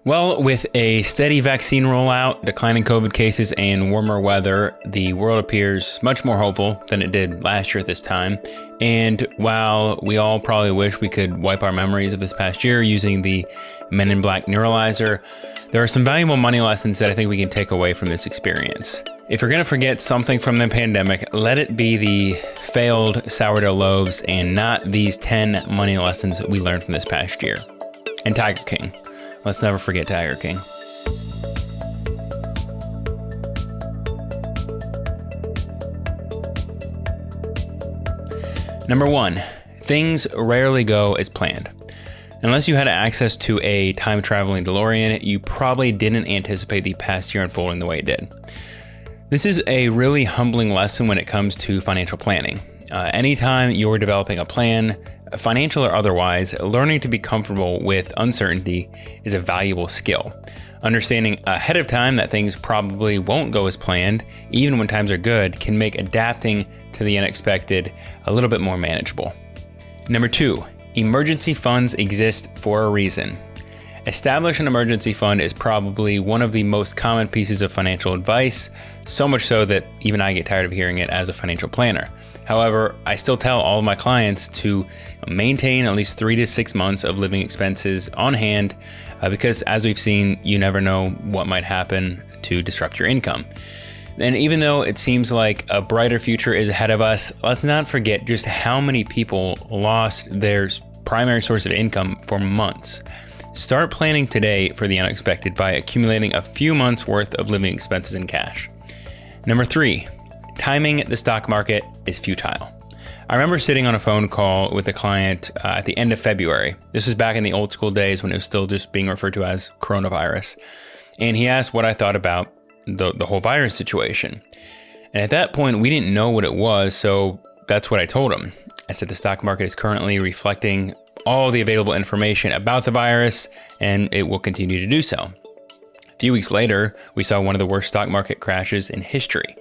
Well, with a steady vaccine rollout, declining COVID cases, and warmer weather, the world appears much more hopeful than it did last year at this time. And while we all probably wish we could wipe our memories of this past year using the Men in Black neuralizer, there are some valuable money lessons that I think we can take away from this experience. If you're going to forget something from the pandemic, let it be the failed sourdough loaves and not these 10 money lessons that we learned from this past year. And Tiger King. Let's never forget Tiger King. Number 1, things rarely go as planned. Unless you had access to a time-traveling DeLorean, you probably didn't anticipate the past year unfolding the way it did. This is a really humbling lesson when it comes to financial planning. Anytime you're developing a plan, financial or otherwise, learning to be comfortable with uncertainty is a valuable skill. Understanding ahead of time that things probably won't go as planned, even when times are good, can make adapting to the unexpected a little bit more manageable. Number 2, emergency funds exist for a reason. Establish an emergency fund is probably one of the most common pieces of financial advice, so much so that even I get tired of hearing it as a financial planner. However, I still tell all of my clients to maintain at least 3 to 6 months of living expenses on hand because, as we've seen, you never know what might happen to disrupt your income. And even though it seems like a brighter future is ahead of us, let's not forget just how many people lost their primary source of income for months. Start planning today for the unexpected by accumulating a few months worth of living expenses in cash. Number 3, timing the stock market is futile. I remember sitting on a phone call with a client at the end of February. This was back in the old school days when it was still just being referred to as coronavirus. And he asked what I thought about the whole virus situation. And at that point, we didn't know what it was, so that's what I told him. I said the stock market is currently reflecting all the available information about the virus, and it will continue to do so. A few weeks later, we saw one of the worst stock market crashes in history.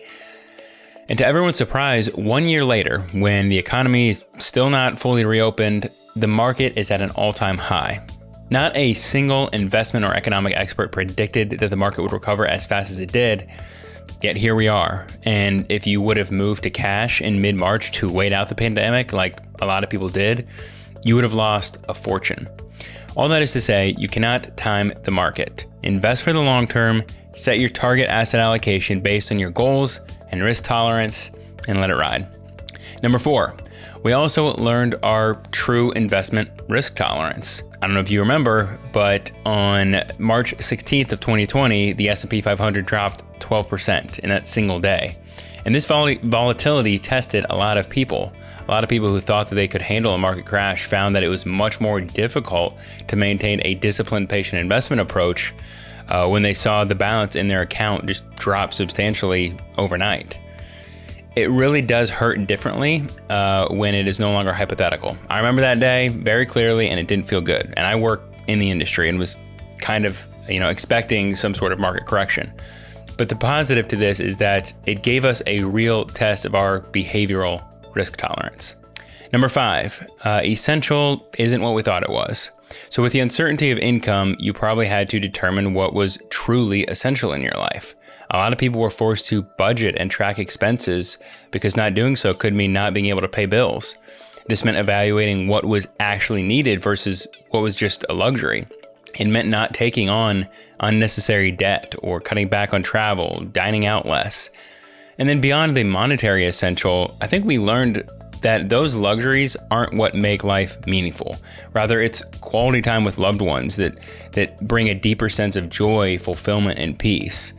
And to everyone's surprise, 1 year later, when the economy is still not fully reopened, the market is at an all-time high. Not a single investment or economic expert predicted that the market would recover as fast as it did, yet here we are. And if you would have moved to cash in mid-March to wait out the pandemic, like a lot of people did, you would have lost a fortune. All that is to say, you cannot time the market. Invest for the long term, set your target asset allocation based on your goals and risk tolerance, and let it ride. Number 4, we also learned our true investment risk tolerance. I don't know if you remember, but on March 16th of 2020, the S&P 500 dropped 12% in that single day. And this volatility tested a lot of people. A lot of people who thought that they could handle a market crash found that it was much more difficult to maintain a disciplined, patient investment approach when they saw the balance in their account just drop substantially overnight. It really does hurt differently when it is no longer hypothetical. I remember that day very clearly, and it didn't feel good. And I work in the industry and was kind of, expecting some sort of market correction. But the positive to this is that it gave us a real test of our behavioral risk tolerance. Number 5, essential isn't what we thought it was. So with the uncertainty of income, you probably had to determine what was truly essential in your life. A lot of people were forced to budget and track expenses because not doing so could mean not being able to pay bills. This meant evaluating what was actually needed versus what was just a luxury. It meant not taking on unnecessary debt or cutting back on travel, dining out less. And then beyond the monetary essential, I think we learned that those luxuries aren't what make life meaningful. Rather, it's quality time with loved ones that bring a deeper sense of joy, fulfillment, and peace.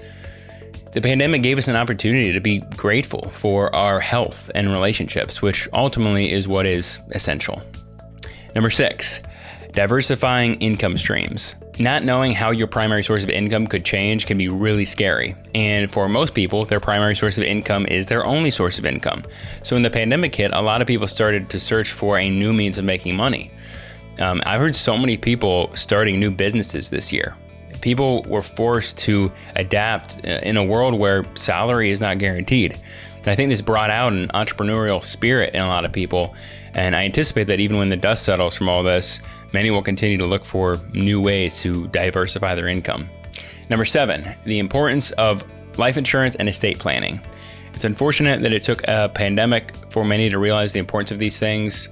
The pandemic gave us an opportunity to be grateful for our health and relationships, which ultimately is what is essential. Number 6, diversifying income streams. Not knowing how your primary source of income could change can be really scary. And for most people, their primary source of income is their only source of income. So when the pandemic hit, a lot of people started to search for a new means of making money. I've heard so many people starting new businesses this year. People were forced to adapt in a world where salary is not guaranteed. And I think this brought out an entrepreneurial spirit in a lot of people. And I anticipate that even when the dust settles from all this, many will continue to look for new ways to diversify their income. Number 7, the importance of life insurance and estate planning. It's unfortunate that it took a pandemic for many to realize the importance of these things,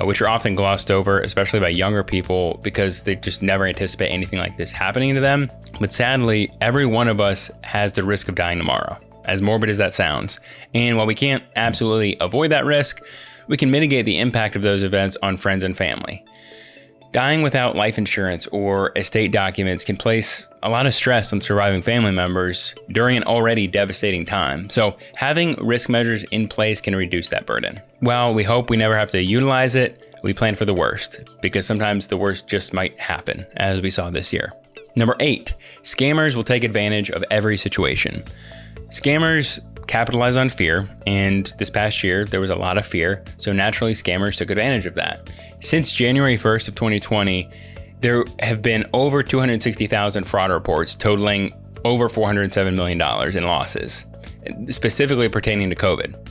which are often glossed over, especially by younger people, because they just never anticipate anything like this happening to them. But sadly, every one of us has the risk of dying tomorrow, as morbid as that sounds. And while we can't absolutely avoid that risk, we can mitigate the impact of those events on friends and family. Dying without life insurance or estate documents can place a lot of stress on surviving family members during an already devastating time. So having risk measures in place can reduce that burden. While we hope we never have to utilize it, we plan for the worst, because sometimes the worst just might happen, as we saw this year. Number 8, scammers will take advantage of every situation. Scammers capitalize on fear, and this past year there was a lot of fear, so naturally scammers took advantage of that. Since January 1st of 2020, there have been over 260,000 fraud reports totaling over $407 million in losses, specifically pertaining to COVID.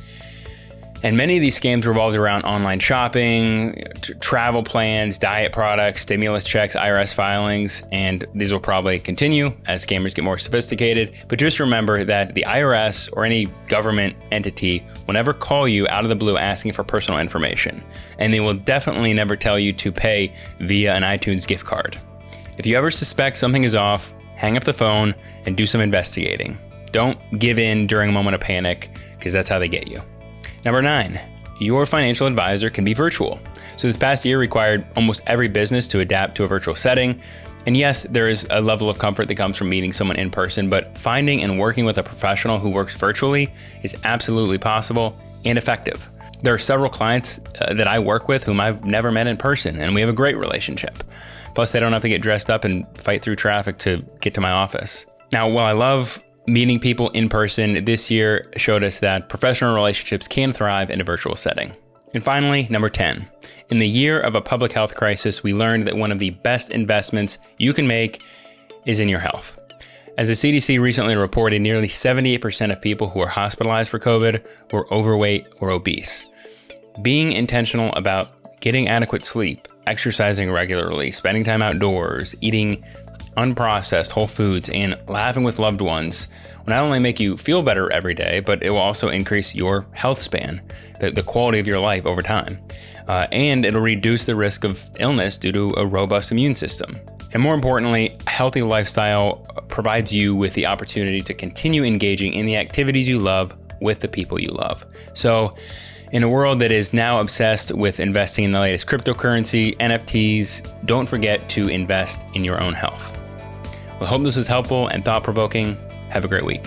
And many of these scams revolved around online shopping, travel plans, diet products, stimulus checks, IRS filings, and these will probably continue as scammers get more sophisticated. But just remember that the IRS or any government entity will never call you out of the blue asking for personal information, and they will definitely never tell you to pay via an iTunes gift card. If you ever suspect something is off, hang up the phone and do some investigating. Don't give in during a moment of panic, because that's how they get you. Number 9, your financial advisor can be virtual. So this past year required almost every business to adapt to a virtual setting. And yes, there is a level of comfort that comes from meeting someone in person, but finding and working with a professional who works virtually is absolutely possible and effective. There are several clients that I work with whom I've never met in person, and we have a great relationship. Plus, they don't have to get dressed up and fight through traffic to get to my office. Now, while I love meeting people in person, this year showed us that professional relationships can thrive in a virtual setting. And finally, number 10, in the year of a public health crisis, we learned that one of the best investments you can make is in your health. As the CDC recently reported, nearly 78% of people who are hospitalized for COVID were overweight or obese. Being intentional about getting adequate sleep, exercising regularly, spending time outdoors, eating unprocessed whole foods, and laughing with loved ones will not only make you feel better every day, but it will also increase your health span, the quality of your life over time. And it'll reduce the risk of illness due to a robust immune system. And more importantly, a healthy lifestyle provides you with the opportunity to continue engaging in the activities you love with the people you love. So in a world that is now obsessed with investing in the latest cryptocurrency, NFTs, don't forget to invest in your own health. I hope this was helpful and thought-provoking. Have a great week.